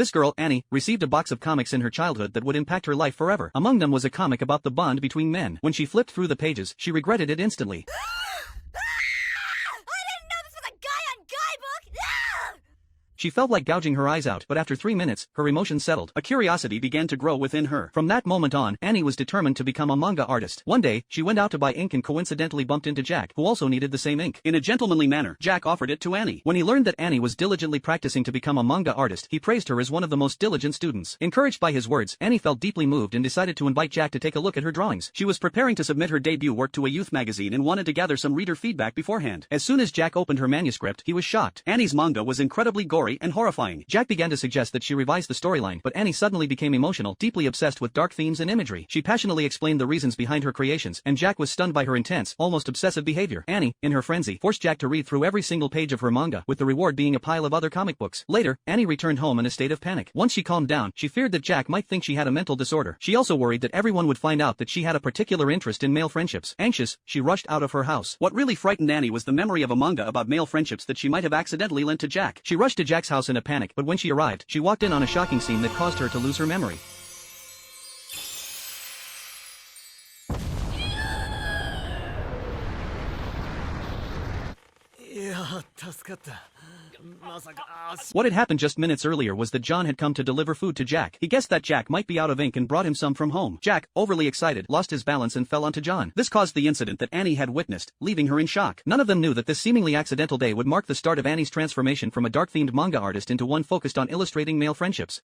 This girl, Annie, received a box of comics in her childhood that would impact her life forever. Among them was a comic about the bond between men. When she flipped through the pages, she regretted it instantly. She felt like gouging her eyes out, but after 3 minutes, her emotions settled. A curiosity began to grow within her. From that moment on, Annie was determined to become a manga artist. One day, she went out to buy ink and coincidentally bumped into Jack, who also needed the same ink. In a gentlemanly manner, Jack offered it to Annie. When he learned that Annie was diligently practicing to become a manga artist, he praised her as one of the most diligent students. Encouraged by his words, Annie felt deeply moved and decided to invite Jack to take a look at her drawings. She was preparing to submit her debut work to a youth magazine and wanted to gather some reader feedback beforehand. As soon as Jack opened her manuscript, he was shocked. Annie's manga was incredibly gory and horrifying. Jack began to suggest that she revise the storyline, but Annie suddenly became emotional, deeply obsessed with dark themes and imagery. She passionately explained the reasons behind her creations, and Jack was stunned by her intense, almost obsessive behavior. Annie, in her frenzy, forced Jack to read through every single page of her manga, with the reward being a pile of other comic books. Later, Annie returned home in a state of panic. Once she calmed down, she feared that Jack might think she had a mental disorder. She also worried that everyone would find out that she had a particular interest in male friendships. Anxious, she rushed out of her house. What really frightened Annie was the memory of a manga about male friendships that she might have accidentally lent to Jack. She rushed to Jack's house in a panic, but when she arrived, she walked in on a shocking scene that caused her to lose her memory. いや、助かった。まさか。What had happened just minutes earlier was that John had come to deliver food to Jack. He guessed that Jack might be out of ink and brought him some from home. Jack, overly excited, lost his balance and fell onto John. This caused the incident that Annie had witnessed, leaving her in shock. None of them knew that this seemingly accidental day would mark the start of Annie's transformation from a dark-themed manga artist into one focused on illustrating male friendships.